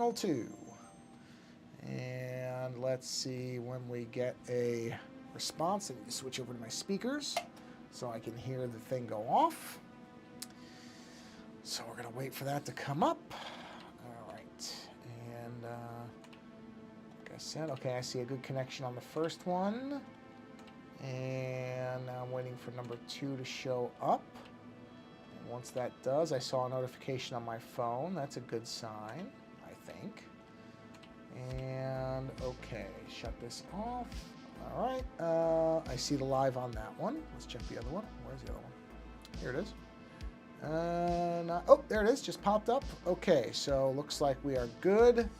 channel 2. And let's see when we get a response. I need to switch over to my speakers so I can hear the thing go off. So we're going to wait for that to come up. All right. And like I said, okay, I see a good connection on the first one. And now I'm waiting for number 2 to show up. And once that does, I saw a notification on my phone. That's a good sign, I think. And okay, shut this off. All right, I see the live on that one. Let's check the other one. Where's the other one? Here it is. Oh, there it is, just popped up. Okay, so looks like we are good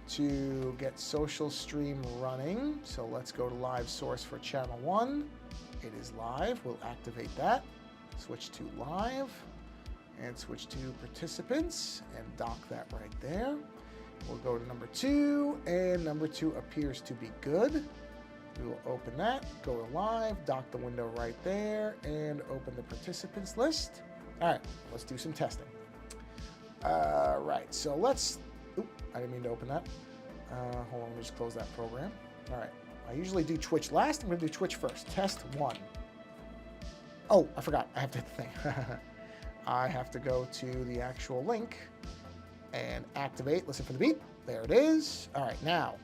to get social stream running. So let's go to live source for channel 1. It is live. We'll activate that. Switch to live and switch to participants and dock that right there. We'll go to number 2, and number 2 appears to be good. We will open that, go to live, dock the window right there, and open the participants list. All right, let's do some testing. Right, so let's, I didn't mean to open that. Hold on, let me just close that program. All right, I usually do Twitch last. I'm gonna do Twitch first. Test 1. Oh, I forgot, I have to hit the thing. I have to go to the actual link and activate, listen for the beep. There it is. All right, now,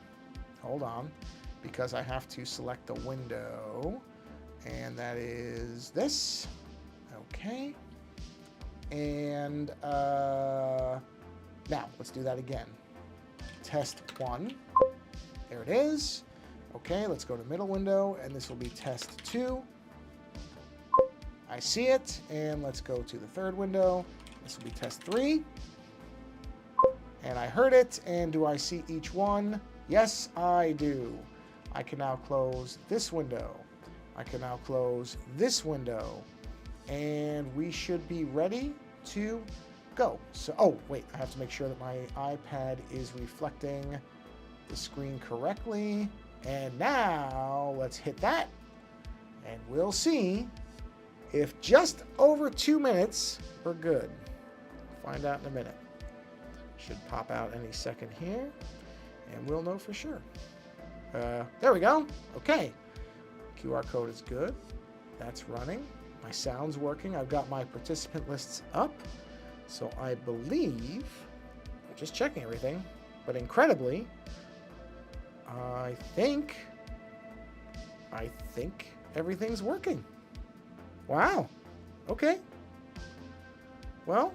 hold on, because I have to select the window, and that is this. Okay. And now, let's do that again. Test 1. There it is. Okay, let's go to middle window, and this will be test 2. I see it, and let's go to the third window. This will be test 3. And I heard it, and do I see each one? Yes, I do. I can now close this window. I can now close this window. And we should be ready to go. So, oh, wait, I have to make sure that my iPad is reflecting the screen correctly. And now, let's hit that. And we'll see if just over 2 minutes, we're good. Find out in a minute. Should pop out any second here, and we'll know for sure. There we go. Okay. QR code is good. That's running. My sound's working. I've got my participant lists up. So I believe, I'm just checking everything, but incredibly, I think everything's working. Wow. Okay. Well,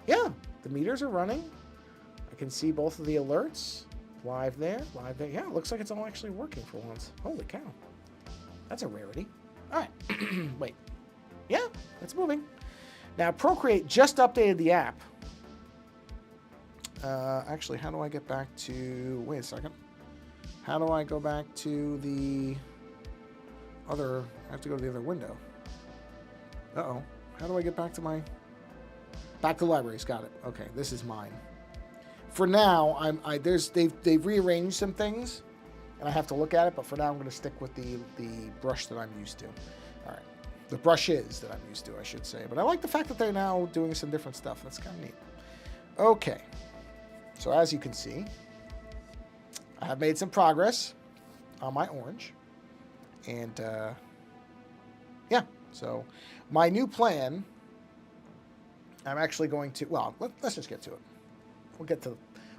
yeah, the meters are running. I can see both of the alerts. Live there, live there. Yeah, it looks like it's all actually working for once. Holy cow. That's a rarity. All right. Wait. Yeah, it's moving. Now, Procreate just updated the app. Actually, how do I get back to... Wait a second. How do I go back to the other... I have to go to the other window. Uh-oh. How do I get back to my... Back to the libraries. Got it. Okay, this is mine. For now, they've rearranged some things, and I have to look at it. But for now, I'm going to stick with the brush that I'm used to. All right, the brushes that I'm used to, I should say. But I like the fact that they're now doing some different stuff. That's kind of neat. Okay, so as you can see, I have made some progress on my orange, and yeah. So my new plan, I'm actually going to. Well, let's just get to it.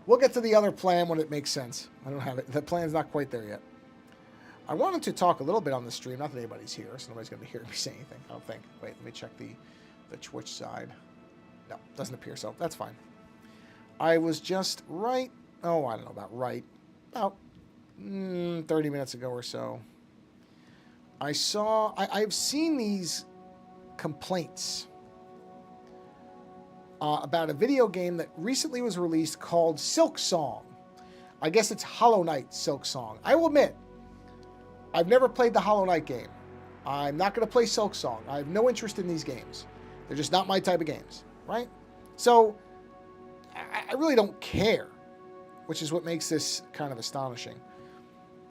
We'll get to the other plan when it makes sense. I don't have it. The plan's not quite there yet. I wanted to talk a little bit on the stream. Not that anybody's here, so nobody's going to be hearing me say anything. I don't think. Wait, let me check the Twitch side. No, doesn't appear so. That's fine. I was just right. Oh, I don't know about right. About 30 minutes ago or so. I've seen these complaints about a video game that recently was released called Silk Song. I guess it's Hollow Knight Silk Song. I will admit, I've never played the Hollow Knight game. I'm not going to play Silk Song. I have no interest in these games. They're just not my type of games, right? So, I really don't care, which is what makes this kind of astonishing.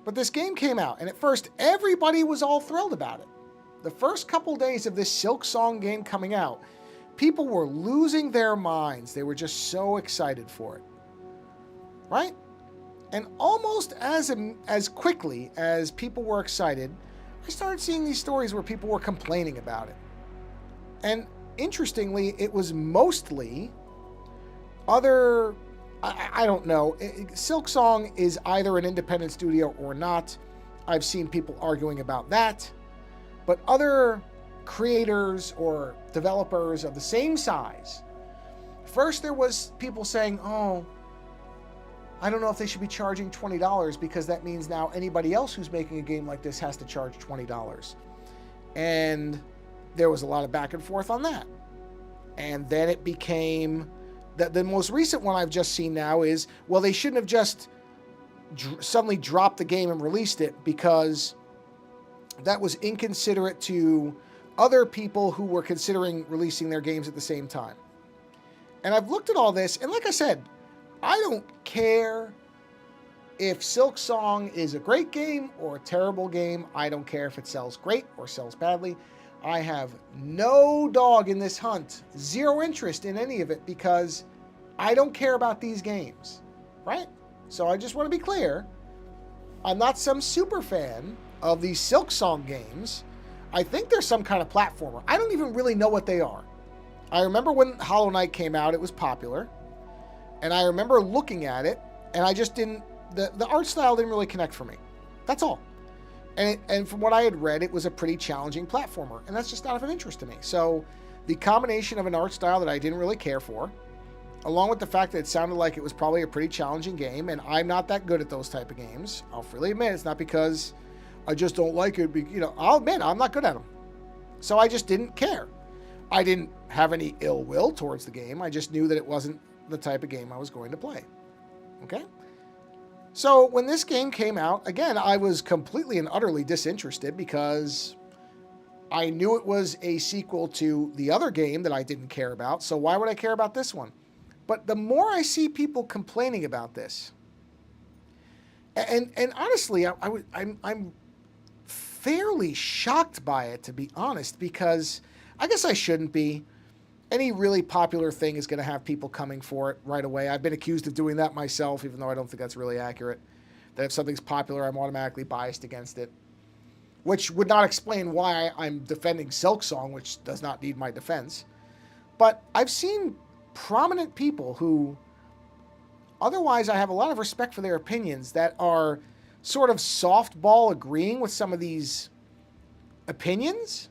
But this game came out, and at first, everybody was all thrilled about it. The first couple days of this Silk Song game coming out, people were losing their minds. They were just so excited for it. right? And almost as quickly as people were excited, I started seeing these stories where people were complaining about it. And interestingly, it was mostly other, I don't know, Silksong is either an independent studio or not. I've seen people arguing about that. But other creators or developers of the same size, first there was people saying, oh, I don't know if they should be charging $20 because that means now anybody else who's making a game like this has to charge $20. And there was a lot of back and forth on that. And then it became, the most recent one I've just seen now is, well, they shouldn't have just suddenly dropped the game and released it because that was inconsiderate to other people who were considering releasing their games at the same time. And I've looked at all this, and like I said, I don't care if Silksong is a great game or a terrible game. I don't care if it sells great or sells badly. I have no dog in this hunt, zero interest in any of it because I don't care about these games, right? So I just want to be clear. I'm not some super fan of these Silksong games. I think they're some kind of platformer. I don't even really know what they are. I remember when Hollow Knight came out, it was popular. And I remember looking at it, and I just didn't, the art style didn't really connect for me. That's all. And from what I had read, it was a pretty challenging platformer, and that's just not of an interest to me. So the combination of an art style that I didn't really care for, along with the fact that it sounded like it was probably a pretty challenging game, and I'm not that good at those type of games. I'll freely admit it's not because I just don't like it. I'll admit I'm not good at them. So I just didn't care. I didn't have any ill will towards the game. I just knew that it wasn't the type of game I was going to play. Okay? So when this game came out, again, I was completely and utterly disinterested because I knew it was a sequel to the other game that I didn't care about. So why would I care about this one? But the more I see people complaining about this, and honestly, I'm fairly shocked by it, to be honest, because I guess I shouldn't be. Any really popular thing is going to have people coming for it right away. I've been accused of doing that myself, even though I don't think that's really accurate. That if something's popular, I'm automatically biased against it, which would not explain why I'm defending Silksong, which does not need my defense. But I've seen prominent people who, otherwise I have a lot of respect for their opinions, that are sort of softball agreeing with some of these opinions.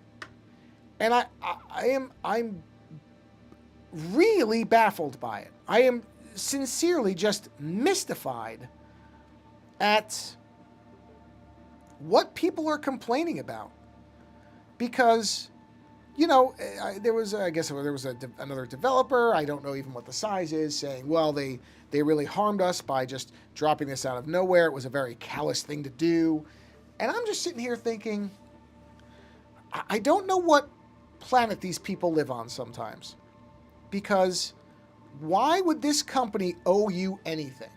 And I'm really baffled by it. I am sincerely just mystified at what people are complaining about. Because, there was another developer, I don't know even what the size is, saying, well, they really harmed us by just dropping this out of nowhere. It was a very callous thing to do. And I'm just sitting here thinking, I don't know what planet these people live on sometimes. Because why would this company owe you anything?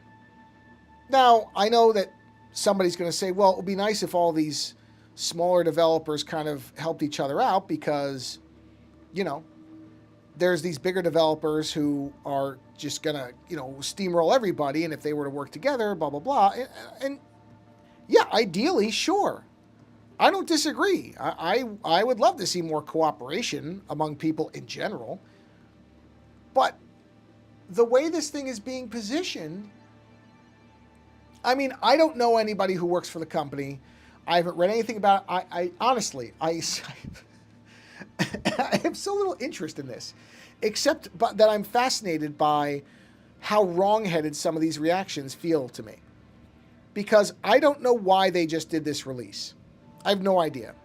Now, I know that somebody's going to say, well, it would be nice if all these smaller developers kind of helped each other out because, there's these bigger developers who are just going to, steamroll everybody. And if they were to work together, blah, blah, blah. And yeah, ideally, sure. I don't disagree. I would love to see more cooperation among people in general. But the way this thing is being positioned, I mean, I don't know anybody who works for the company. I haven't read anything about it. I honestly, I have so little interest in this, except that I'm fascinated by how wrong-headed some of these reactions feel to me. Because I don't know why they just did this release. I have no idea.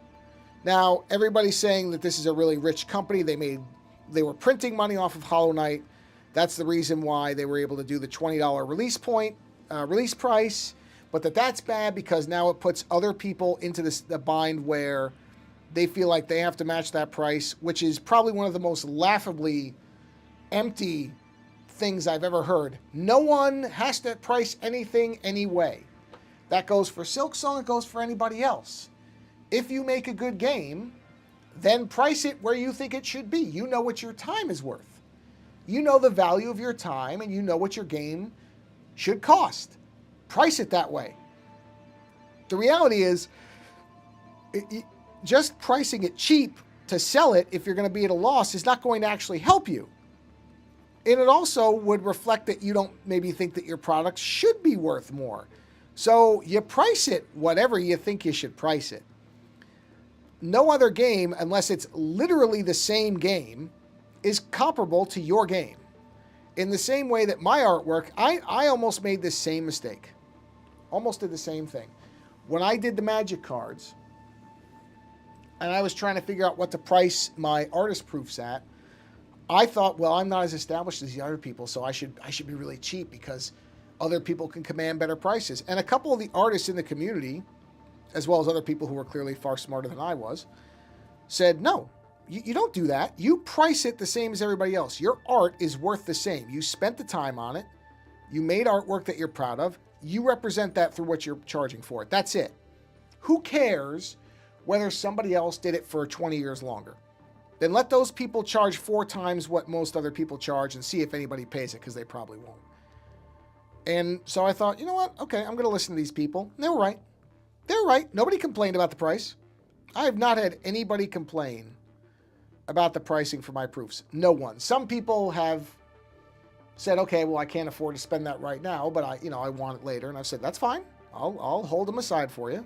Now, everybody's saying that this is a really rich company. They were printing money off of Hollow Knight. That's the reason why they were able to do the $20 release price. But that's bad because now it puts other people into the bind where they feel like they have to match that price, which is probably one of the most laughably empty things I've ever heard. No one has to price anything anyway. That goes for Silksong, it goes for anybody else. If you make a good game, then price it where you think it should be. You know what your time is worth. You know the value of your time, and you know what your game should cost. Price it that way. The reality is, just pricing it cheap to sell it if you're going to be at a loss is not going to actually help you. And it also would reflect that you don't maybe think that your product should be worth more. So you price it whatever you think you should price it. No other game, unless it's literally the same game, is comparable to your game. In the same way that my artwork, I almost made the same mistake. Almost did the same thing. When I did the Magic cards, and I was trying to figure out what to price my artist proofs at, I thought, well, I'm not as established as the other people, so I should be really cheap because other people can command better prices. And a couple of the artists in the community, as well as other people who were clearly far smarter than I was, said, no, you don't do that. You price it the same as everybody else. Your art is worth the same. You spent the time on it. You made artwork that you're proud of. You represent that through what you're charging for it. That's it. Who cares whether somebody else did it for 20 years longer? Then let those people charge 4 times what most other people charge and see if anybody pays it, because they probably won't. And so I thought, you know what? Okay, I'm going to listen to these people. And they were right. They were right. Nobody complained about the price. I have not had anybody complain about the pricing for my proofs. No one. Some people have said, okay, well, I can't afford to spend that right now, but I want it later. And I've said, that's fine. I'll hold them aside for you.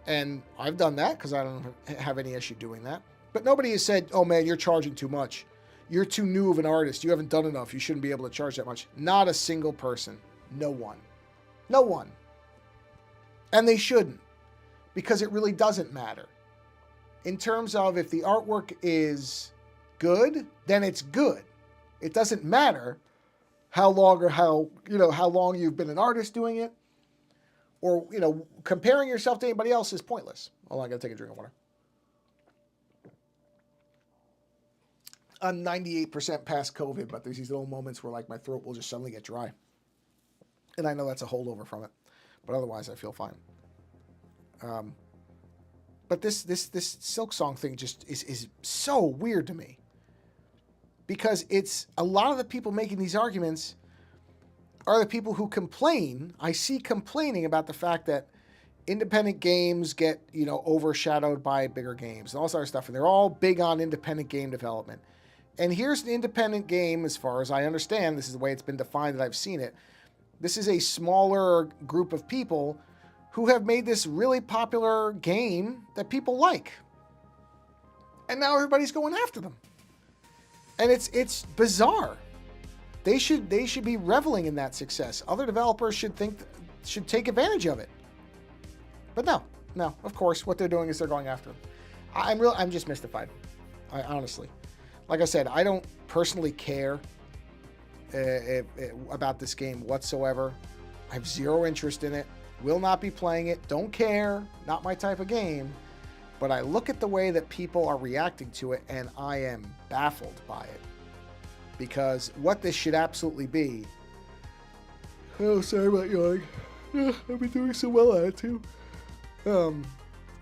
And I've done that because I don't have any issue doing that. But nobody has said, oh man, you're charging too much. You're too new of an artist. You haven't done enough. You shouldn't be able to charge that much. Not a single person. No one. No one. And they shouldn't, because it really doesn't matter. In terms of if the artwork is good, then it's good. It doesn't matter how long you've been an artist doing it, or, comparing yourself to anybody else is pointless. Hold on, I gotta take a drink of water. I'm 98% past COVID, but there's these little moments where my throat will just suddenly get dry. And I know that's a holdover from it, but otherwise I feel fine. But this Silk Song thing just is so weird to me, because it's a lot of the people making these arguments are the people who complain. I see complaining about the fact that independent games get, overshadowed by bigger games and all this other stuff. And they're all big on independent game development. And here's an independent game, as far as I understand. This is the way it's been defined that I've seen it. This is a smaller group of people who have made this really popular game that people like. And now everybody's going after them. And it's bizarre. They should be reveling in that success. Other developers should take advantage of it. But no, of course, what they're doing is they're going after them. I'm just mystified. I honestly, like I said, I don't personally care about this game whatsoever. I have zero interest in it. Will not be playing it. Don't care. Not my type of game. But I look at the way that people are reacting to it, and I am baffled by it. Because what this should absolutely be... Oh, sorry about yawning. I've been doing so well at it, too.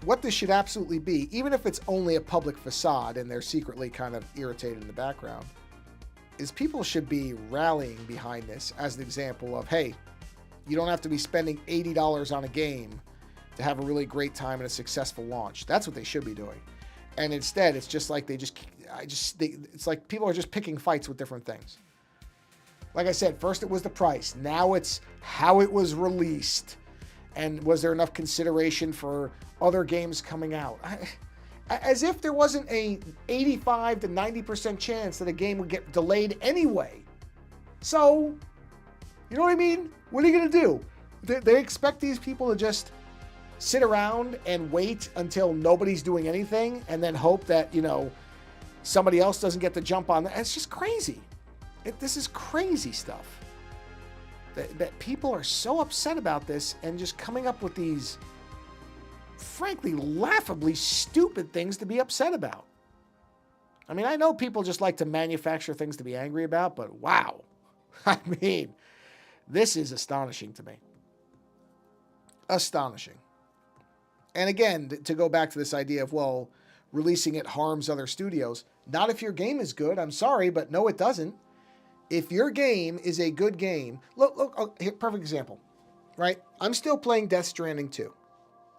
What this should absolutely be, even if it's only a public facade and they're secretly kind of irritated in the background, is people should be rallying behind this as an example of, hey, you don't have to be spending $80 on a game to have a really great time and a successful launch. That's what they should be doing. And instead, it's just like it's like people are just picking fights with different things. Like I said, first it was the price. Now it's how it was released. And was there enough consideration for other games coming out? As if there wasn't a 85 to 90% chance that a game would get delayed anyway. So, you know what I mean? What are you going to do? They expect these people to just sit around and wait until nobody's doing anything and then hope that, somebody else doesn't get the jump on that. It's just crazy. This is crazy stuff. That people are so upset about this and just coming up with these, frankly, laughably stupid things to be upset about. I mean, I know people just like to manufacture things to be angry about, but wow. I mean, this is astonishing to me. Astonishing. And again, to go back to this idea of, well, releasing it harms other studios. Not if your game is good. I'm sorry, but no, it doesn't. If your game is a good game, look, oh, here, perfect example, right? I'm still playing Death Stranding 2,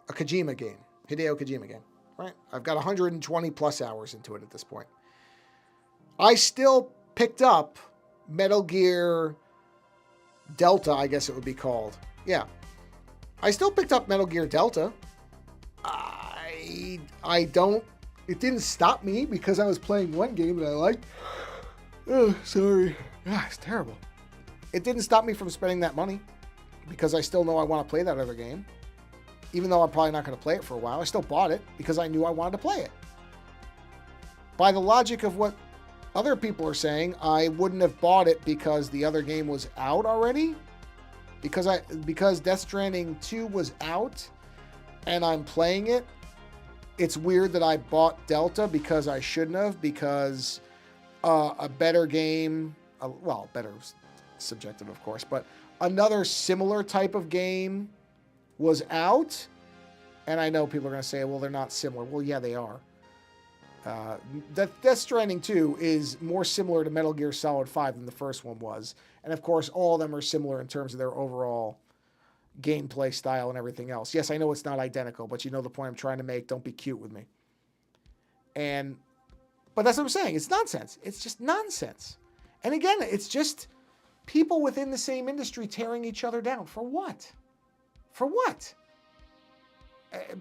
a Kojima game, Hideo Kojima game, right? I've got 120 plus hours into it at this point. I still picked up Metal Gear Delta, I guess it would be called. Yeah. I still picked up Metal Gear Delta. I don't, it didn't stop me because I was playing one game that I liked. Oh, sorry. Yeah, it's terrible. It didn't stop me from spending that money because I still know I want to play that other game. Even though I'm probably not going to play it for a while, I still bought it because I knew I wanted to play it. By the logic of what other people are saying, I wouldn't have bought it because the other game was out already. Because Death Stranding 2 was out and I'm playing it. It's weird that I bought Delta because I shouldn't have, because a better game, well, better subjective, of course, but another similar type of game was out. And I know people are going to say, well, they're not similar. Well, yeah, they are. Death Stranding 2 is more similar to Metal Gear Solid 5 than the first one was. And of course, all of them are similar in terms of their overall gameplay style and everything else. Yes, I know it's not identical, but you know the point I'm trying to make. Don't be cute with me. But that's what I'm saying. It's nonsense. It's just nonsense. And again, it's just people within the same industry tearing each other down. For what? For what?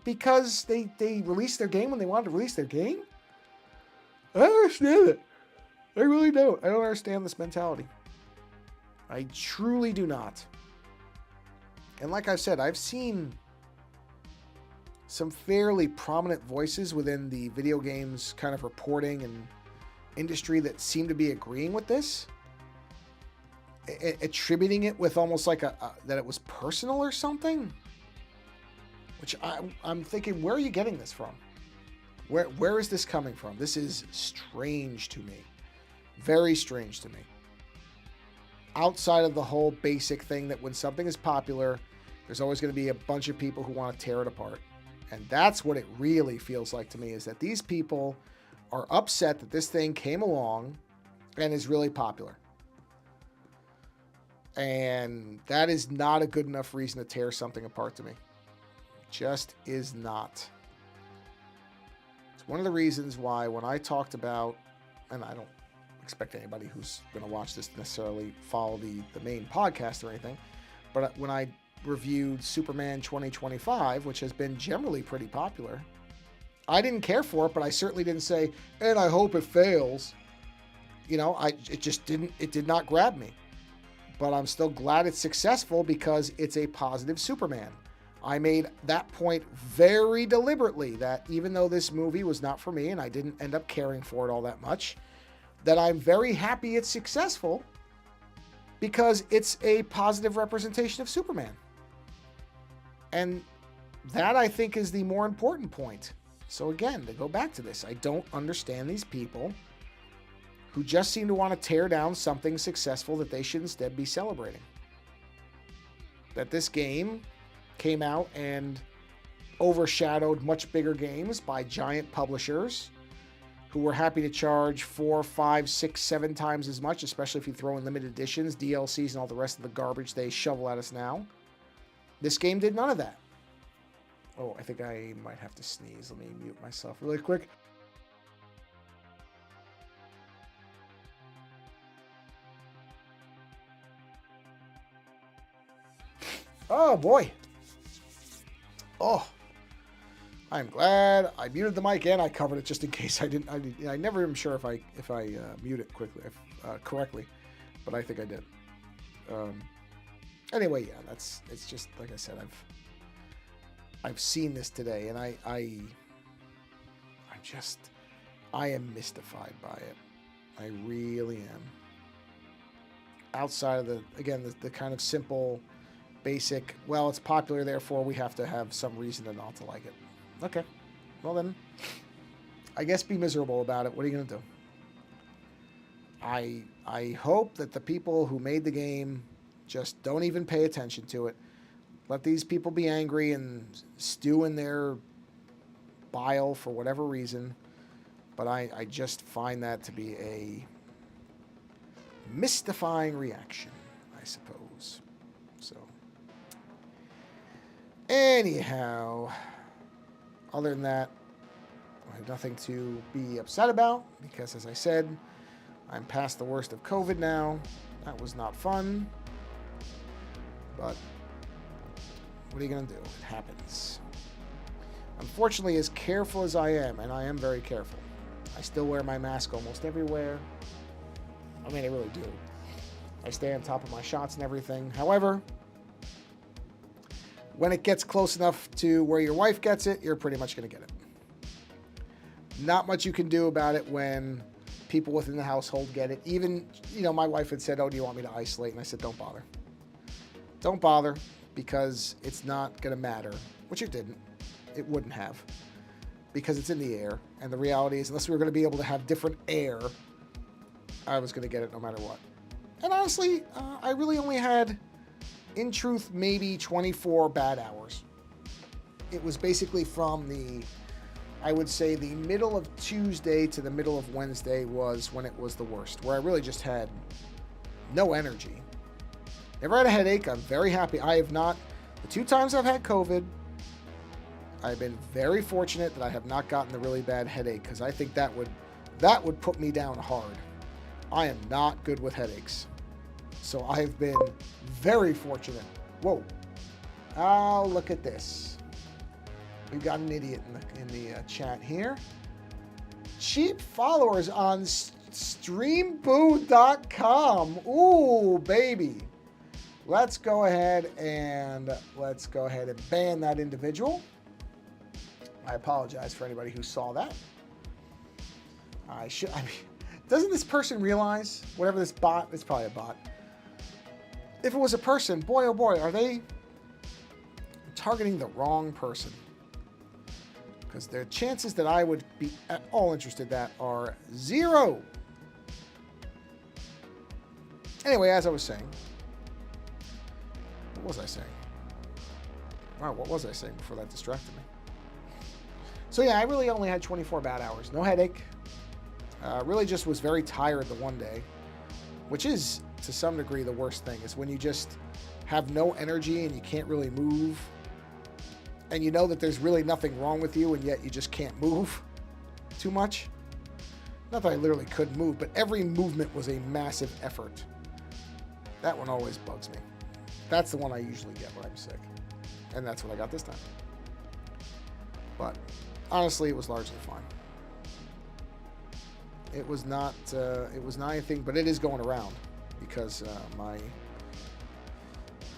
Because they released their game when they wanted to release their game? I don't understand it. I really don't. I don't understand this mentality. I truly do not. And like I've said, I've seen some fairly prominent voices within the video games kind of reporting and industry that seem to be agreeing with this, attributing it with almost like that it was personal or something. Which I'm thinking, where are you getting this from? Where is this coming from? This is strange to me. Very strange to me. Outside of the whole basic thing that when something is popular, there's always going to be a bunch of people who want to tear it apart. And that's what it really feels like to me, is that these people are upset that this thing came along and is really popular. And that is not a good enough reason to tear something apart to me. Just is not. It's one of the reasons why when I talked about, and I don't expect anybody who's going to watch this to necessarily follow the main podcast or anything, but when I reviewed Superman 2025, which has been generally pretty popular, I didn't care for it, but I certainly didn't say, and I hope it fails. You know, it did not grab me. But I'm still glad it's successful because it's a positive Superman. I made that point very deliberately, that even though this movie was not for me and I didn't end up caring for it all that much, that I'm very happy it's successful because it's a positive representation of Superman. And that, I think, is the more important point. So again, to go back to this, I don't understand these people who just seem to want to tear down something successful that they should instead be celebrating. That this game came out and overshadowed much bigger games by giant publishers who were happy to charge 4, 5, 6, 7 times as much, especially if you throw in limited editions, DLCs, and all the rest of the garbage they shovel at us now. This game did none of that. Oh, I think I might have to sneeze. Let me mute myself really quick. Oh, boy. Oh, I'm glad I muted the mic and I covered it just in case I didn't. I never am sure if I mute it correctly, but I think I did. Anyway, yeah, it's just like I said. I've seen this today, and I am mystified by it. I really am. Outside of the kind of simple, basic, well, it's popular, therefore we have to have some reason to not to like it. Okay, well then, I guess be miserable about it. What are you gonna do? I hope that the people who made the game just don't even pay attention to it. Let these people be angry and stew in their bile for whatever reason. But I just find that to be a mystifying reaction, I suppose. So, anyhow, other than that, I have nothing to be upset about because, as I said, I'm past the worst of COVID now. That was not fun. But what are you going to do? It happens. Unfortunately, as careful as I am, and I am very careful, I still wear my mask almost everywhere. I mean, I really do. I stay on top of my shots and everything. However, when it gets close enough to where your wife gets it, you're pretty much going to get it. Not much you can do about it when people within the household get it. Even, my wife had said, oh, do you want me to isolate? And I said, don't bother. Don't bother, because it's not going to matter, which it didn't. It wouldn't have, because it's in the air. And the reality is, unless we were going to be able to have different air, I was going to get it no matter what. And honestly, I really only had, in truth, maybe 24 bad hours. It was basically from I would say the middle of Tuesday to the middle of Wednesday was when it was the worst, where I really just had no energy. Never had a headache. I'm very happy. I have not, the 2 times I've had COVID, I've been very fortunate that I have not gotten the really bad headache, because I think that would put me down hard. I am not good with headaches. So I've been very fortunate. Whoa. Oh, look at this. We've got an idiot in the chat here. Cheap followers on streamboo.com. Ooh, baby. Let's go ahead and ban that individual. I apologize for anybody who saw that. Doesn't this person realize, whatever this bot, it's probably a bot. If it was a person, boy oh boy, are they targeting the wrong person? Because the chances that I would be at all interested in that are 0. Anyway, as I was saying, what was I saying? Wow, what was I saying before that distracted me? So yeah, I really only had 24 bad hours. No headache. Really just was very tired the one day, which is, to some degree, the worst thing, is when you just have no energy and you can't really move. And you know that there's really nothing wrong with you, and yet you just can't move too much. Not that I literally couldn't move, but every movement was a massive effort. That one always bugs me. That's the one I usually get when I'm sick. And that's what I got this time. But honestly, it was largely fine. It was not anything, but it is going around, because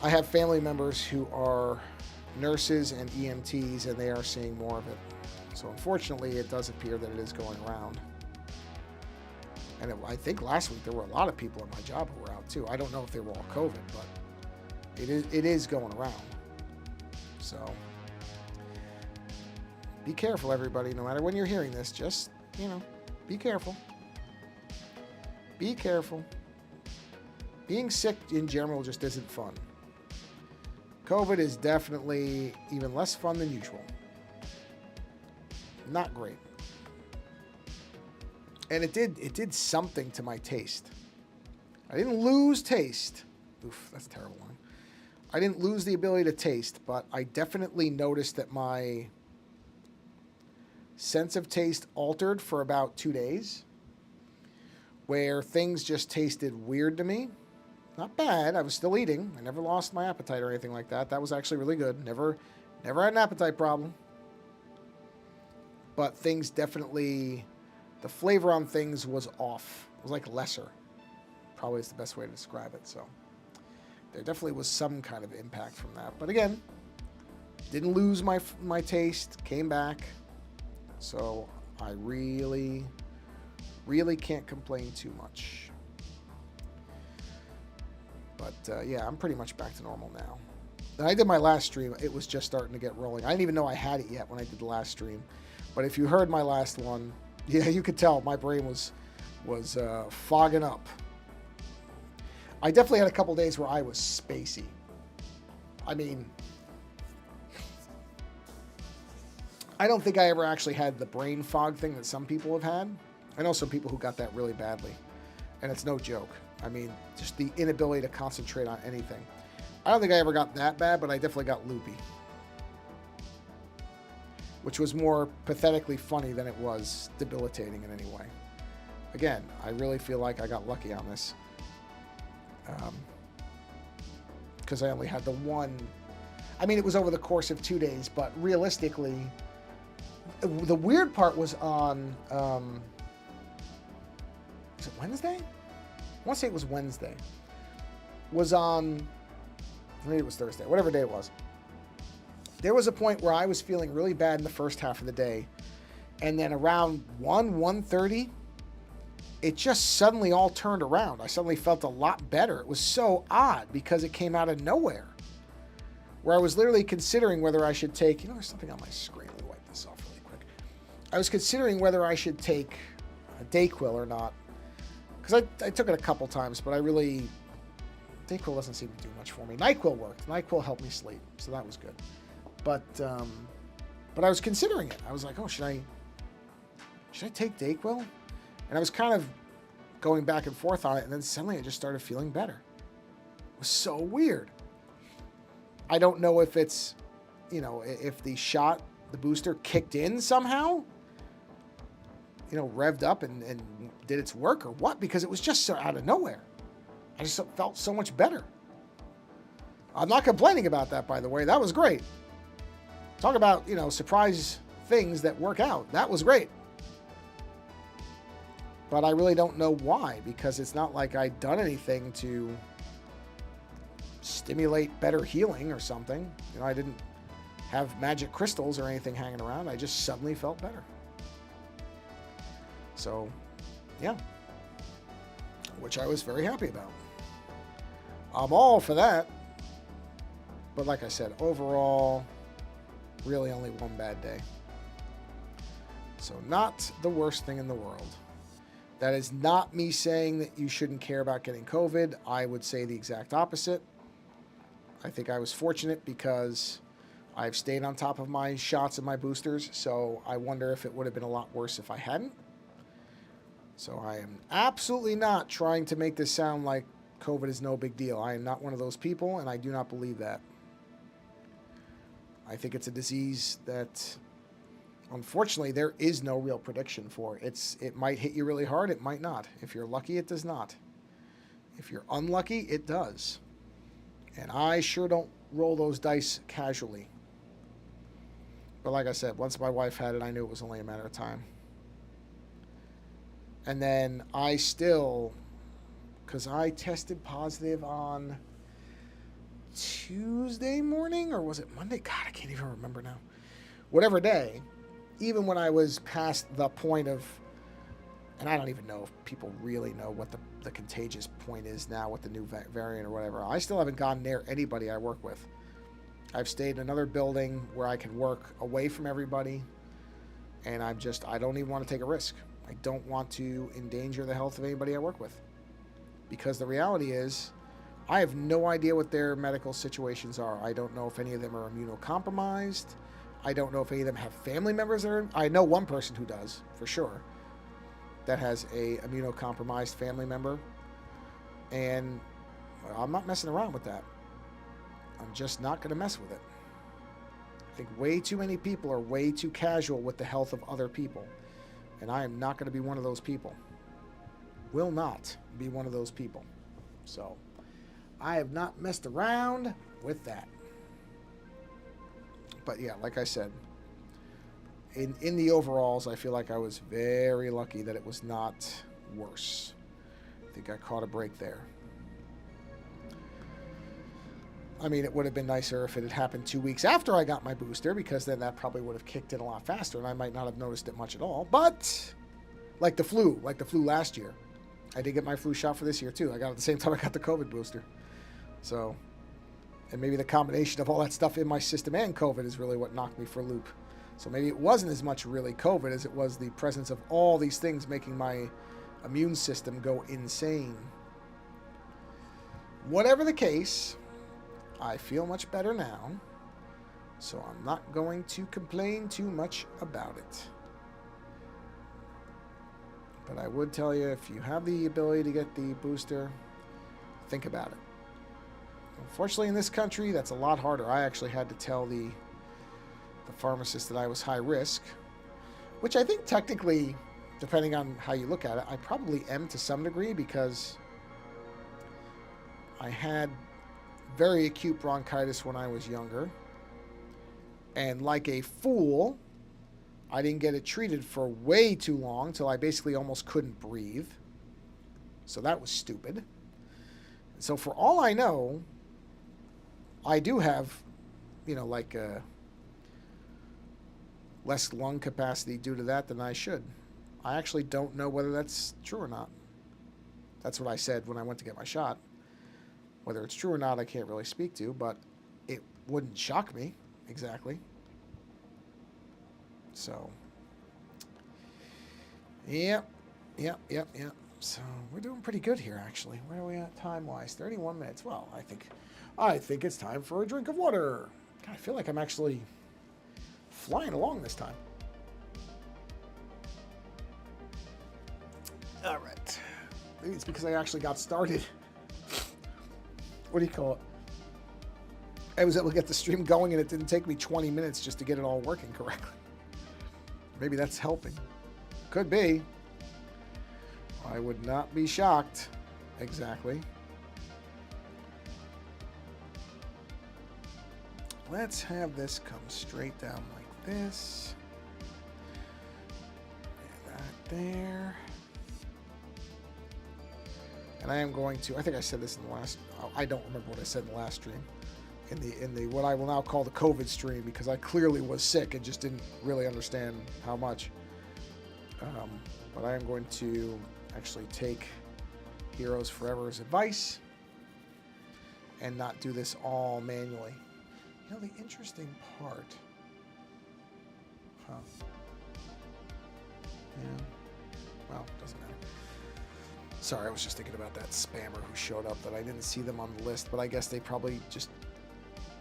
I have family members who are nurses and EMTs, and they are seeing more of it. So unfortunately, it does appear that it is going around. And I think last week there were a lot of people at my job who were out too. I don't know if they were all COVID, but it is going around. So be careful, everybody. No matter when you're hearing this, just, be careful. Be careful. Being sick in general just isn't fun. COVID is definitely even less fun than usual. Not great. And it did something to my taste. I didn't lose taste. Oof, that's a terrible one. I didn't lose the ability to taste, but I definitely noticed that my sense of taste altered for about 2 days, where things just tasted weird to me. Not bad. I was still eating. I never lost my appetite or anything like that. That was actually really good. Never had an appetite problem. But things definitely, the flavor on things was off. It was like lesser. Probably is the best way to describe it. So there definitely was some kind of impact from that. But again, didn't lose my taste. Came back. So I really can't complain too much. But yeah, I'm pretty much back to normal now. And I did my last stream. It was just starting to get rolling. I didn't even know I had it yet when I did the last stream. But if you heard my last one, yeah, you could tell my brain was fogging up. I definitely had a couple days where I was spacey. I mean, I don't think I ever actually had the brain fog thing that some people have had. I know some people who got that really badly, and it's no joke. I mean, just the inability to concentrate on anything. I don't think I ever got that bad, but I definitely got loopy, which was more pathetically funny than it was debilitating in any way. Again, I really feel like I got lucky on this, because I only had the one. I mean, it was over the course of 2 days, but realistically, the weird part was on, was it Wednesday? I want to say it was Wednesday. Was on, maybe it was Thursday, whatever day it was. There was a point where I was feeling really bad in the first half of the day, and then around 1:30, it just suddenly all turned around. I suddenly felt a lot better. It was so odd because it came out of nowhere, where I was literally considering whether I should take, there's something on my screen. Let me wipe this off really quick. I was considering whether I should take a Dayquil or not, because I took it a couple times, but Dayquil doesn't seem to do much for me. NyQuil worked. NyQuil helped me sleep, so that was good. But I was considering it. I was like, oh, should I take Dayquil? And I was kind of going back and forth on it, and then suddenly I just started feeling better. It was so weird. I don't know if it's, if the booster kicked in somehow, revved up and did its work or what, because it was just so out of nowhere. I just felt so much better. I'm not complaining about that, by the way. That was great. Talk about, surprise things that work out. That was great. But I really don't know why, because it's not like I'd done anything to stimulate better healing or something. I didn't have magic crystals or anything hanging around. I just suddenly felt better. So, yeah. Which I was very happy about. I'm all for that. But like I said, overall, really only one bad day. So not the worst thing in the world. That is not me saying that you shouldn't care about getting COVID. I would say the exact opposite. I think I was fortunate because I've stayed on top of my shots and my boosters, so I wonder if it would have been a lot worse if I hadn't. So I am absolutely not trying to make this sound like COVID is no big deal. I am not one of those people, and I do not believe that. I think it's a disease that, unfortunately, there is no real prediction for. It might hit you really hard, it might not. If you're lucky, it does not. If you're unlucky, it does. And I sure don't roll those dice casually. But like I said, once my wife had it, I knew it was only a matter of time. And then I still, because I tested positive on Tuesday morning, or was it Monday? God, I can't even remember now. Whatever day, even when I was past the point of, and I don't even know if people really know what the contagious point is now with the new variant or whatever. I still haven't gone near anybody I work with. I've stayed in another building where I can work away from everybody, and I don't even want to take a risk. I don't want to endanger the health of anybody I work with, because the reality is I have no idea what their medical situations are. I don't know if any of them are immunocompromised. I don't know if any of them have family members that are. I know one person who does, for sure, that has a immunocompromised family member, and I'm not messing around with that. I'm just not going to mess with it. I think way too many people are way too casual with the health of other people, and I am not going to be one of those people. Will not be one of those people. So I have not messed around with that. But yeah, like I said, in the overalls, I feel like I was very lucky that it was not worse. I think I caught a break there. I mean, it would have been nicer if it had happened 2 weeks after I got my booster, because then that probably would have kicked in a lot faster, and I might not have noticed it much at all. But like the flu last year, I did get my flu shot for this year too. I got it at the same time I got the COVID booster. So, and maybe the combination of all that stuff in my system and COVID is really what knocked me for a loop. So maybe it wasn't as much really COVID as it was the presence of all these things making my immune system go insane. Whatever the case, I feel much better now, so I'm not going to complain too much about it. But I would tell you, if you have the ability to get the booster, Think about it. Unfortunately, in this country, that's a lot harder. I actually had to tell the pharmacist that I was high risk, which I think technically, depending on how you look at it, I probably am to some degree, because I had very acute bronchitis when I was younger. And like a fool, I didn't get it treated for way too long, till I basically almost couldn't breathe. So that was stupid. So for all I know, I do have, like less lung capacity due to that than I should. I actually don't know whether that's true or not. That's what I said when I went to get my shot. Whether it's true or not, I can't really speak to, but it wouldn't shock me exactly. So, yep. So we're doing pretty good here, actually. Where are we at time-wise? 31 minutes. Well, I think it's time for a drink of water. God, I feel like I'm actually flying along this time. All right. Maybe it's because I actually got started. What do you call it? I was able to get the stream going, and it didn't take me 20 minutes just to get it all working correctly. Maybe that's helping. Could be. I would not be shocked. Exactly. Let's have this come straight down like this. And that there. And I am going to, I think I said this in the last, I don't remember what I said in the last stream. In the what I will now call the COVID stream, because I clearly was sick and just didn't really understand how much. But I am going to actually take Heroes Forever's advice and not do this all manually. The interesting part. Huh. Yeah. Well, doesn't matter. Sorry, I was just thinking about that spammer who showed up that I didn't see them on the list, but I guess they probably just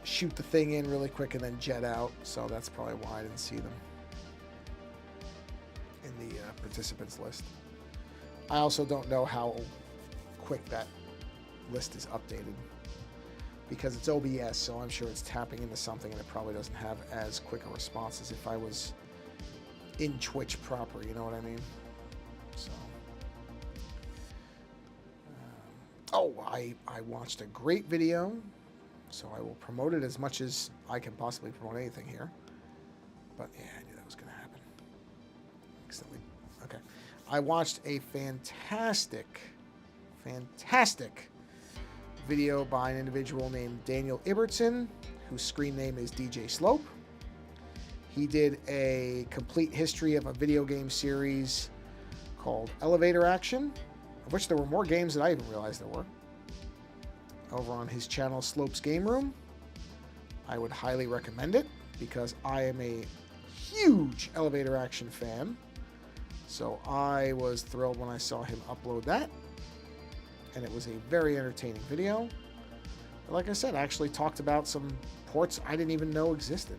shoot the thing in really quick and then jet out, so that's probably why I didn't see them in the participants list. I also don't know how quick that list is updated, because it's OBS, so I'm sure it's tapping into something and it probably doesn't have as quick a response as if I was in Twitch proper, you know what I mean? So, I watched a great video, so I will promote it as much as I can possibly promote anything here. But yeah, I knew that was going to happen. Accidentally. Okay. I watched a fantastic video by an individual named Daniel Ibbotson, whose screen name is DJ Slope. He did a complete history of a video game series called Elevator Action, of which there were more games than I even realized there were, over on his channel Slope's Game Room. I would highly recommend it, because I am a huge Elevator Action fan. So I was thrilled when I saw him upload that. And it was a very entertaining video. Like I said, I actually talked about some ports I didn't even know existed.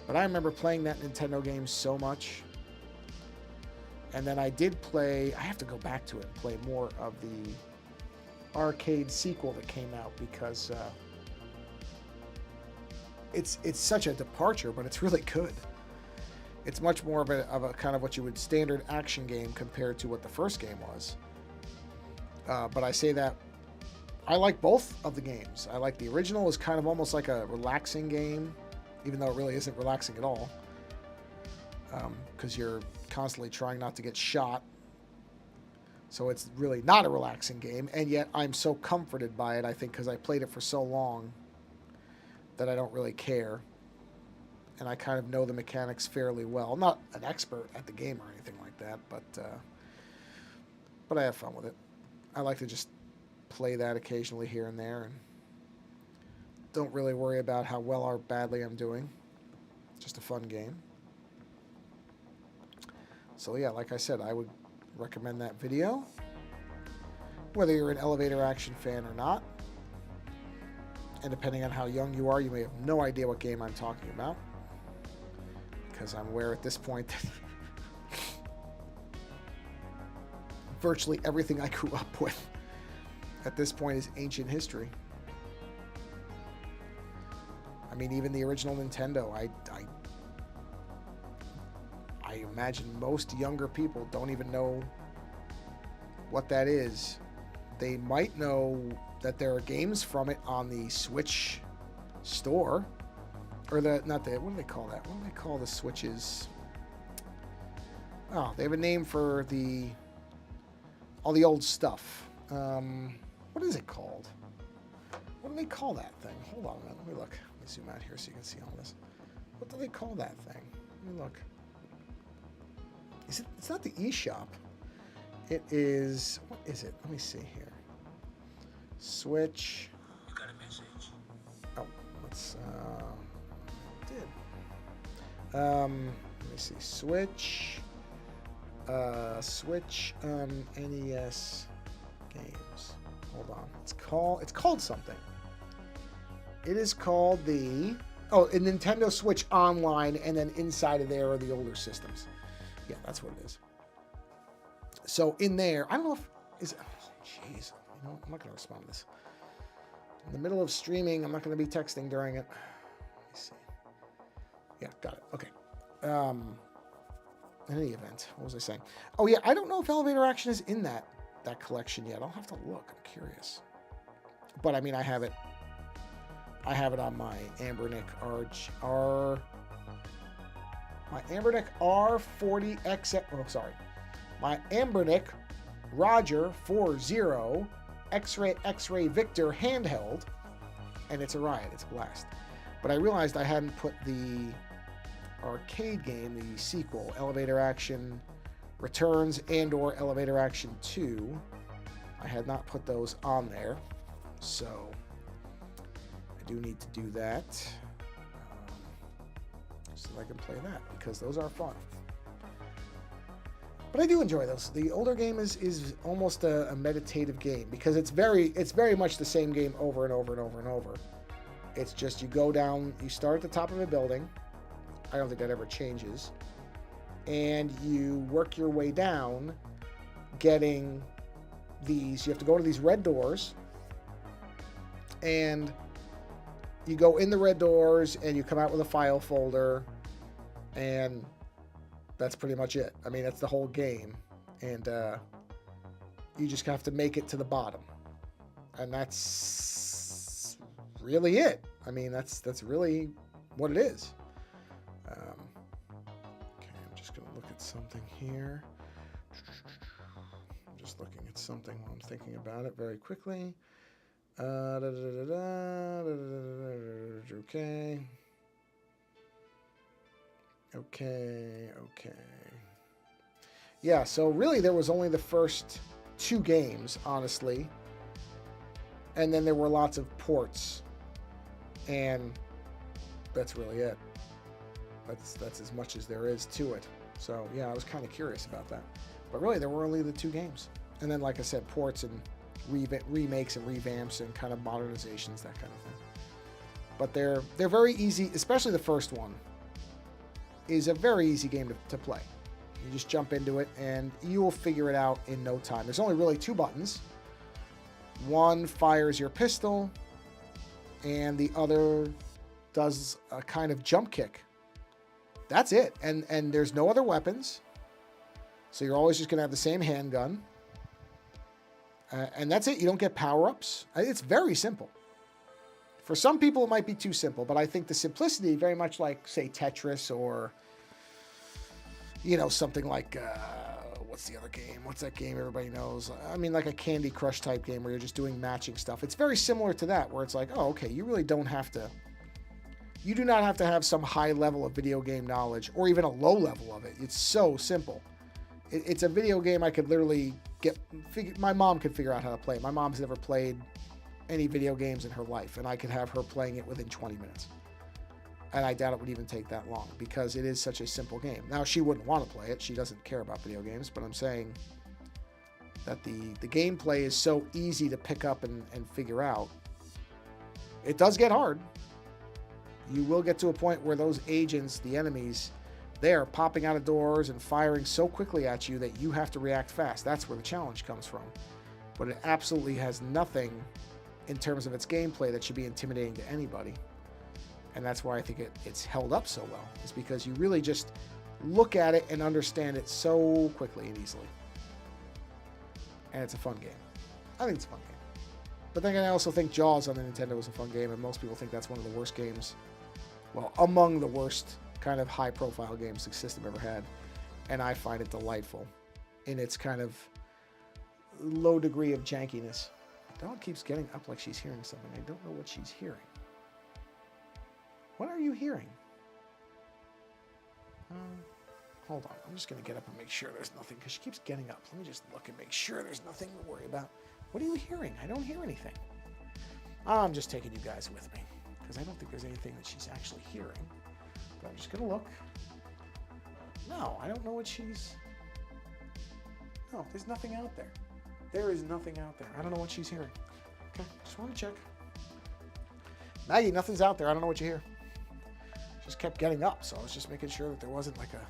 But I remember playing that Nintendo game so much. And then I did play, I have to go back to it and play more of the arcade sequel that came out, because it's such a departure, but it's really good. It's much more of a kind of what you would standard action game compared to what the first game was. But I say that I like both of the games. I like the original as kind of almost like a relaxing game, even though it really isn't relaxing at all, because you're constantly trying not to get shot. So it's really not a relaxing game, and yet I'm so comforted by it, I think, because I played it for so long that I don't really care. And I kind of know the mechanics fairly well. I'm not an expert at the game or anything like that, but I have fun with it. I like to just play that occasionally here and there, and don't really worry about how well or badly I'm doing. It's just a fun game. So yeah, like I said, I would recommend that video, whether you're an Elevator Action fan or not. And depending on how young you are, you may have no idea what game I'm talking about, because I'm aware at this point that virtually everything I grew up with at this point is ancient history. I mean, even the original Nintendo, I imagine most younger people don't even know what that is. They might know that there are games from it on the Switch store. Or what do they call that? What do they call the Switches? Oh, they have a name for all the old stuff. What is it called? What do they call that thing? Hold on a minute. Let me look. Let me zoom out here so you can see all this. What do they call that thing? Let me look. It's not the eShop. It is... What is it? Let me see here. Switch. You got a message. Oh, let's... let me see. Switch... Switch NES games. Hold on. It's called something. It is called the a Nintendo Switch Online, and then inside of there are the older systems. Yeah, that's what it is. So in there, I don't know if jeez, you know, I'm not gonna respond to this. In the middle of streaming, I'm not gonna be texting during it. Let me see. Yeah, got it. Okay. In any event, what was I saying? Oh yeah, I don't know if elevator action is in that collection yet. I'll have to look. I'm curious. But I mean, I have it on my Ambernick my Ambernick R40X. Oh, sorry, my Ambernick Roger 40 X-Ray Victor handheld, and it's a riot. It's a blast. But I realized I hadn't put the arcade game, the sequel, Elevator Action Returns and/or Elevator Action 2. I had not put those on there, so I do need to do that so that I can play that, because those are fun. But I do enjoy those. The older game is almost a meditative game, because it's very much the same game over and over and over and over. It's just you go down, you start at the top of a building. I don't think that ever changes. And you work your way down, getting these. You have to go to these red doors, and you go in the red doors, and you come out with a file folder, and that's pretty much it. I mean, that's the whole game, and you just have to make it to the bottom, and that's really it. I mean, that's really what it is. Okay, I'm just going to look at something here. I'm just looking at something while I'm thinking about it very quickly. Okay. Yeah, so really there was only the first 2 games, honestly. And then there were lots of ports. And that's really it. That's as much as there is to it. So yeah, I was kind of curious about that. But really, there were only the 2 games. And then, like I said, ports and remakes and revamps and kind of modernizations, that kind of thing. But they're very easy, especially the first one is a very easy game to play. You just jump into it and you will figure it out in no time. There's only really 2 buttons. One fires your pistol, and the other does a kind of jump kick. That's it. And there's no other weapons. So you're always just going to have the same handgun. And that's it. You don't get power-ups. It's very simple. For some people, it might be too simple, but I think the simplicity, very much like, say, Tetris or, you know, something like, what's the other game? What's that game everybody knows? I mean, like a Candy Crush type game where you're just doing matching stuff. It's very similar to that, where it's like, oh, okay, you really don't have to, you do not have to have some high level of video game knowledge or even a low level of it. It's so simple. It's a video game I could literally my mom could figure out how to play. My mom's never played any video games in her life, and I could have her playing it within 20 minutes. And I doubt it would even take that long, because it is such a simple game. Now, she wouldn't want to play it. She doesn't care about video games, but I'm saying that the gameplay is so easy to pick up and figure out. It does get hard. You will get to a point where those agents, the enemies, they are popping out of doors and firing so quickly at you that you have to react fast. That's where the challenge comes from. but it absolutely has nothing in terms of its gameplay that should be intimidating to anybody. And that's why I think it's held up so well, is because you really just look at it and understand it so quickly and easily. And it's a fun game. I think it's a fun game. But then I also think Jaws on the Nintendo was a fun game, and most people think that's one of the worst games. Well, among the worst kind of high-profile games the system ever had. And I find it delightful in its kind of low degree of jankiness. The dog keeps getting up like she's hearing something. I don't know what she's hearing. What are you hearing? Hold on. I'm just going to get up and make sure there's nothing, because she keeps getting up. Let me just look and make sure there's nothing to worry about. What are you hearing? I don't hear anything. I'm just taking you guys with me, because I don't think there's anything that she's actually hearing. But I'm just going to look. No, I don't know what she's... No, there's nothing out there. There is nothing out there. I don't know what she's hearing. Okay, just want to check. Maggie, nothing's out there. I don't know what you hear. Just kept getting up, so I was just making sure that there wasn't like a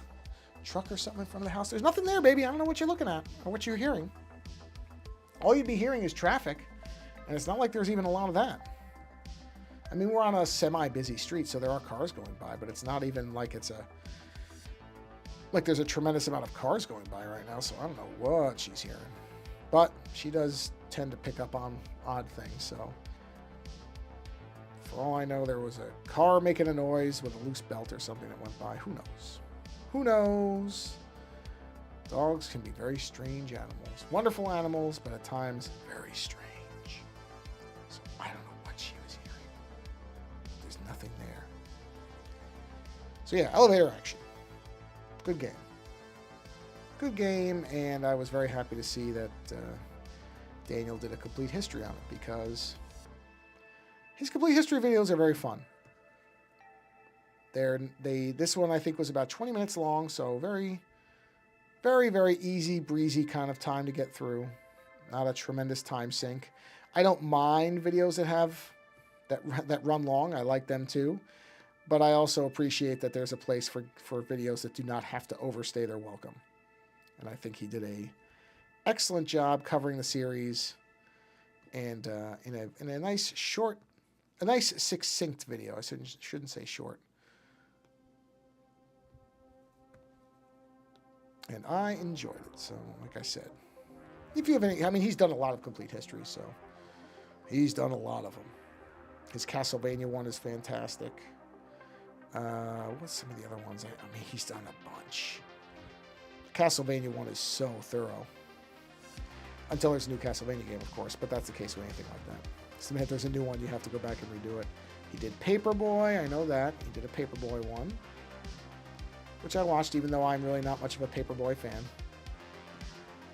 truck or something in front of the house. There's nothing there, baby. I don't know what you're looking at or what you're hearing. All you'd be hearing is traffic, and it's not like there's even a lot of that. I mean, we're on a semi-busy street, so there are cars going by, but it's not even like there's a tremendous amount of cars going by right now, so I don't know what she's hearing. But she does tend to pick up on odd things, so for all I know, there was a car making a noise with a loose belt or something that went by. Who knows? Who knows? Dogs can be very strange animals. Wonderful animals, but at times very strange. So I don't know what she was hearing. There's nothing there. So yeah, elevator action. Good game. Good game, and I was very happy to see that Daniel did a complete history on it, because his complete history videos are very fun. This one I think was about 20 minutes long, so very, very, very easy breezy kind of time to get through. Not a tremendous time sink. I don't mind videos that run long. I like them too, but I also appreciate that there's a place for videos that do not have to overstay their welcome. And I think he did a excellent job covering the series, and in a nice short. A nice succinct video. I shouldn't say short. And I enjoyed it. So, like I said, if you have any, I mean, he's done a lot of complete histories, so he's done a lot of them. His Castlevania one is fantastic. What's some of the other ones? I mean, he's done a bunch. The Castlevania one is so thorough. Until there's a new Castlevania game, of course, but that's the case with anything like that. So if there's a new one, you have to go back and redo it. He did Paperboy, I know that. He did a Paperboy one, which I watched, even though I'm really not much of a Paperboy fan.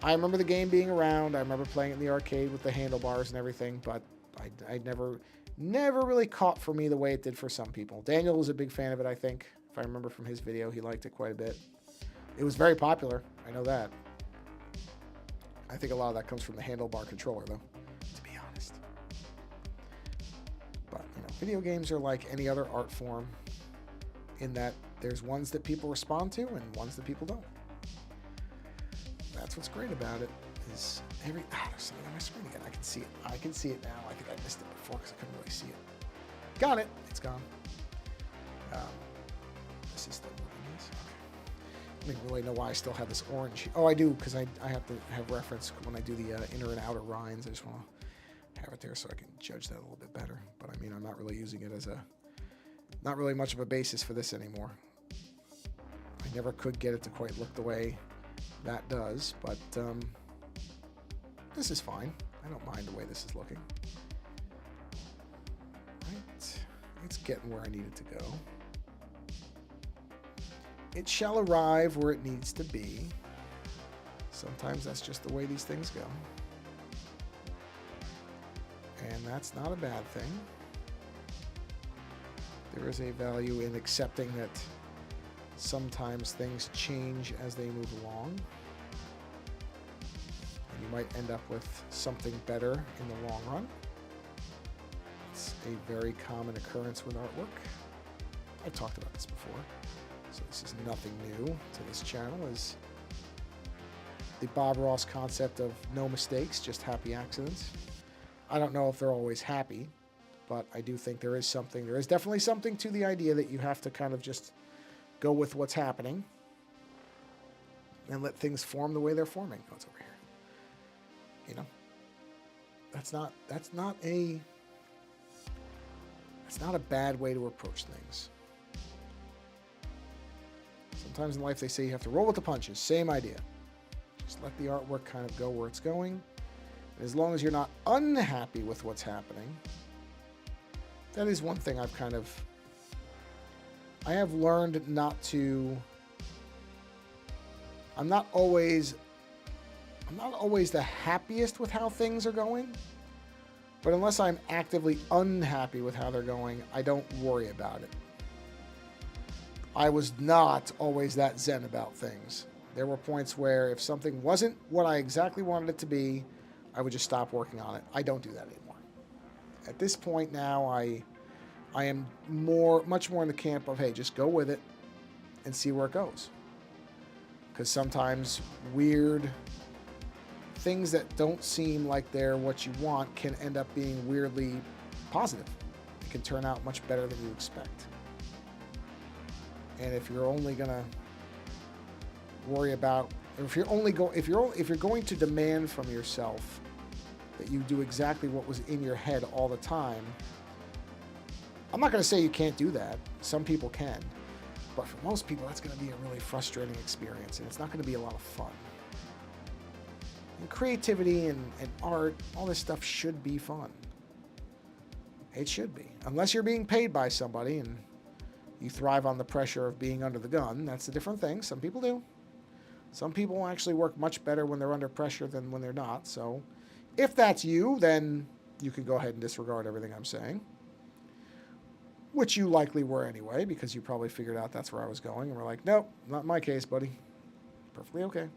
I remember the game being around. I remember playing it in the arcade with the handlebars and everything, but I never really caught for me the way it did for some people. Daniel was a big fan of it, I think. If I remember from his video, he liked it quite a bit. It was very popular, I know that. I think a lot of that comes from the handlebar controller, though, to be honest. But, video games are like any other art form in that there's ones that people respond to and ones that people don't. That's what's great about it, is there's something on my screen again. I can see it. I can see it now. I think I missed it before because I couldn't really see it. Got it. It's gone. This is still moving. Yes. Okay. I don't even really know why I still have this orange. Oh, I do, because I have to have reference when I do the inner and outer rinds. I just want to have it there so I can judge that a little bit better. But I mean, I'm not really using it as not really much of a basis for this anymore. I never could get it to quite look the way that does, but this is fine. I don't mind the way this is looking. Right, it's getting where I need it to go. It shall arrive where it needs to be. Sometimes that's just the way these things go. And that's not a bad thing. There is a value in accepting that sometimes things change as they move along. And you might end up with something better in the long run. It's a very common occurrence with artwork. I've talked about this before, so this is nothing new to this channel. Is the Bob Ross concept of no mistakes, just happy accidents. I don't know if they're always happy, but I do think there is definitely something to the idea that you have to kind of just go with what's happening and let things form the way they're forming. Oh, it's over here. You know, that's not a bad way to approach things. Sometimes in life they say you have to roll with the punches. Same idea. Just let the artwork kind of go where it's going. And as long as you're not unhappy with what's happening, that is one thing I have learned not to. I'm not always the happiest with how things are going, but unless I'm actively unhappy with how they're going, I don't worry about it. I was not always that zen about things. There were points where if something wasn't what I exactly wanted it to be, I would just stop working on it. I don't do that anymore. At this point now, I am much more in the camp of, hey, just go with it and see where it goes. Because sometimes weird things that don't seem like they're what you want can end up being weirdly positive. It can turn out much better than you expect. And if you're only gonna worry about, if you're going to demand from yourself that you do exactly what was in your head all the time, I'm not going to say you can't do that. Some people can. But for most people, that's going to be a really frustrating experience, and it's not going to be a lot of fun. And creativity and art, all this stuff should be fun. It should be. Unless you're being paid by somebody and you thrive on the pressure of being under the gun, that's a different thing. Some people do. Some people actually work much better when they're under pressure than when they're not. So if that's you, then you can go ahead and disregard everything I'm saying. Which you likely were anyway, because you probably figured out that's where I was going. And we're like, nope, not my case, buddy. Perfectly okay.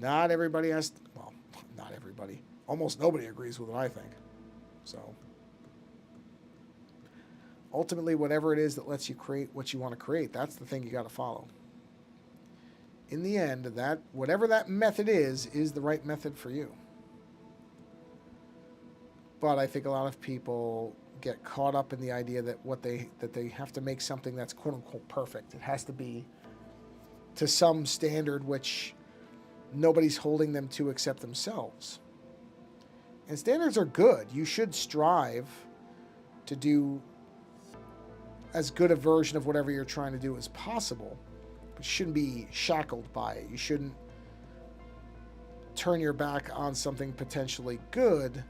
Not everybody not everybody. Almost nobody agrees with what I think. So ultimately, whatever it is that lets you create what you want to create, that's the thing you got to follow. In the end, that whatever that method is the right method for you. But I think a lot of people get caught up in the idea that they have to make something that's quote unquote perfect. It has to be to some standard which nobody's holding them to except themselves. And standards are good. You should strive to do as good a version of whatever you're trying to do as possible. But you shouldn't be shackled by it. You shouldn't turn your back on something potentially good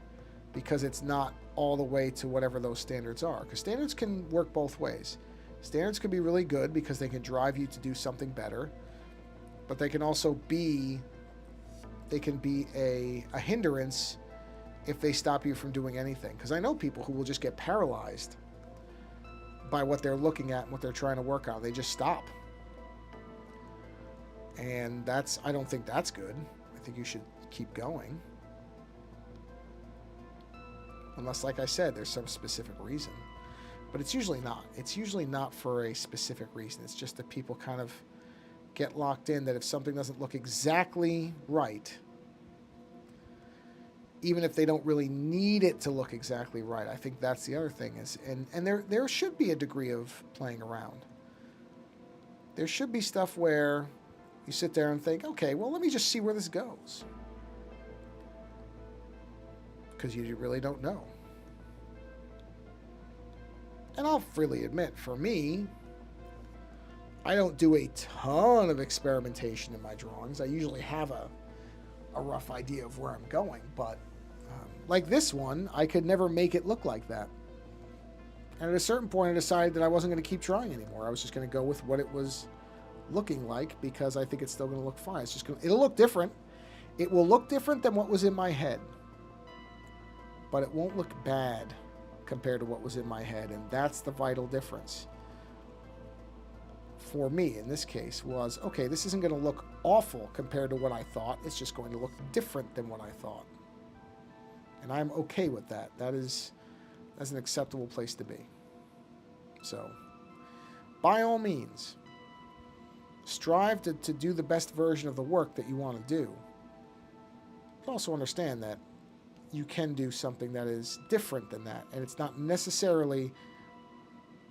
because it's not all the way to whatever those standards are. Because standards can work both ways. Standards can be really good because they can drive you to do something better, but they can also be a hindrance if they stop you from doing anything. Because I know people who will just get paralyzed by what they're looking at and what they're trying to work on. They just stop. And I don't think that's good. I think you should keep going. Unless, like I said, there's some specific reason. But it's usually not. It's usually not for a specific reason. It's just that people kind of get locked in that if something doesn't look exactly right, even if they don't really need it to look exactly right, I think that's the other thing is, and there should be a degree of playing around. There should be stuff where you sit there and think, okay, well, let me just see where this goes. Because you really don't know. And I'll freely admit, for me, I don't do a ton of experimentation in my drawings. I usually have a rough idea of where I'm going, but like this one, I could never make it look like that. And at a certain point, I decided that I wasn't going to keep trying anymore. I was just going to go with what it was looking like because I think it's still going to look fine. It'll look different. It will look different than what was in my head, but it won't look bad compared to what was in my head, and that's the vital difference. For me, in this case, was, okay, this isn't going to look awful compared to what I thought. It's just going to look different than what I thought. And I'm okay with that. That's an acceptable place to be. So, by all means, strive to do the best version of the work that you want to do. But also understand that you can do something that is different than that. And it's not necessarily,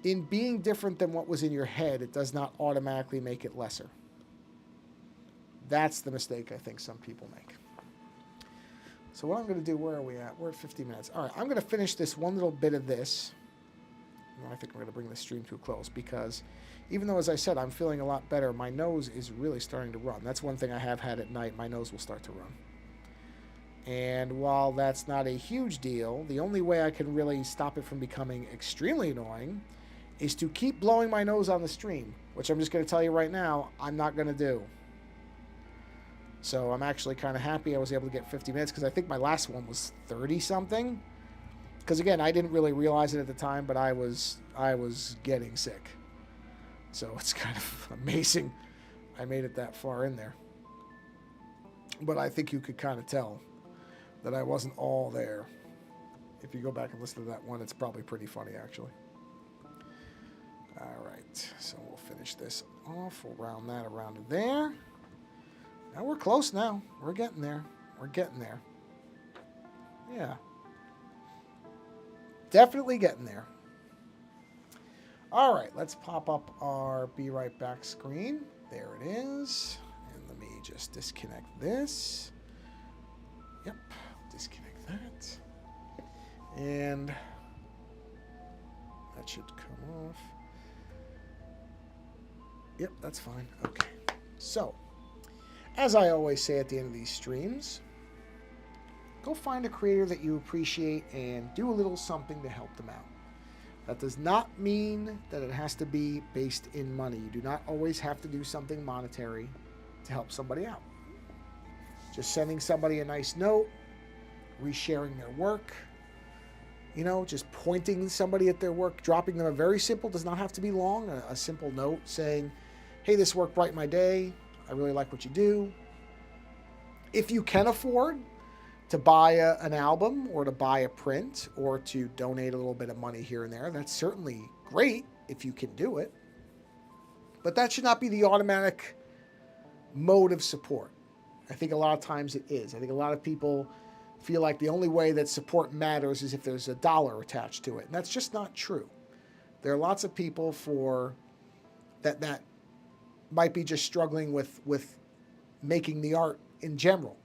in being different than what was in your head, it does not automatically make it lesser. That's the mistake I think some people make. So what I'm going to do, where are we at? We're at 50 minutes. All right, I'm going to finish this one little bit of this. And I think we're going to bring the stream to a close because even though, as I said, I'm feeling a lot better, my nose is really starting to run. That's one thing I have had at night. My nose will start to run. And while that's not a huge deal, the only way I can really stop it from becoming extremely annoying is to keep blowing my nose on the stream, which I'm just going to tell you right now, I'm not going to do. So I'm actually kind of happy I was able to get 50 minutes because I think my last one was 30-something. Because again, I didn't really realize it at the time, but I was getting sick. So it's kind of amazing I made it that far in there. But I think you could kind of tell that I wasn't all there. If you go back and listen to that one, it's probably pretty funny, actually. All right, so we'll finish this off. We'll round that around to there. Now we're close now. We're getting there. We're getting there. Yeah. Definitely getting there. All right, let's pop up our Be Right Back screen. There it is. And let me just disconnect this. Yep, disconnect that. And that should come off. Yep, that's fine. Okay. So, as I always say at the end of these streams, go find a creator that you appreciate and do a little something to help them out. That does not mean that it has to be based in money. You do not always have to do something monetary to help somebody out. Just sending somebody a nice note, resharing their work, just pointing somebody at their work, dropping them a very simple, does not have to be long, a simple note saying, hey, this work brightened my day. I really like what you do. If you can afford to buy an album or to buy a print or to donate a little bit of money here and there, that's certainly great if you can do it. But that should not be the automatic mode of support. I think a lot of times it is. I think a lot of people feel like the only way that support matters is if there's a dollar attached to it. And that's just not true. There are lots of people that might be just struggling with making the art in general.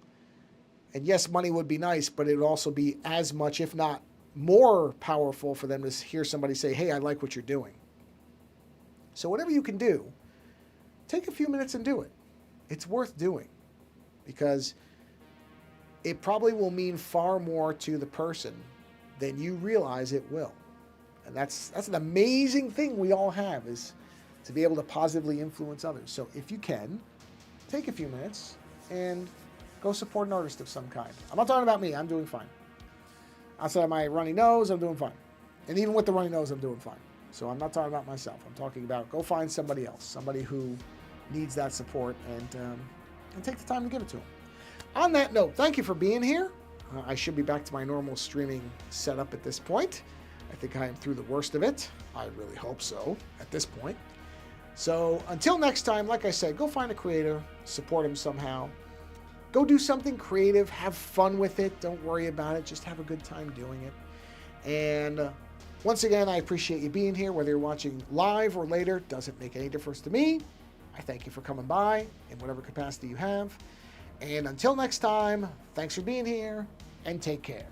And yes, money would be nice, but it would also be as much, if not more powerful for them to hear somebody say, hey, I like what you're doing. So whatever you can do, take a few minutes and do it. It's worth doing because it probably will mean far more to the person than you realize it will. And that's an amazing thing we all have, is to be able to positively influence others. So if you can, take a few minutes and go support an artist of some kind. I'm not talking about me. I'm doing fine. Outside of my runny nose, I'm doing fine. And even with the runny nose, I'm doing fine. So I'm not talking about myself. I'm talking about go find somebody else, somebody who needs that support, and take the time to give it to them. On that note, thank you for being here. I should be back to my normal streaming setup at this point. I think I am through the worst of it. I really hope so at this point. So until next time, like I said, go find a creator, support him somehow. Go do something creative, have fun with it. Don't worry about it. Just have a good time doing it. And once again, I appreciate you being here, whether you're watching live or later. Doesn't make any difference to me. I thank you for coming by in whatever capacity you have. And until next time, thanks for being here and take care.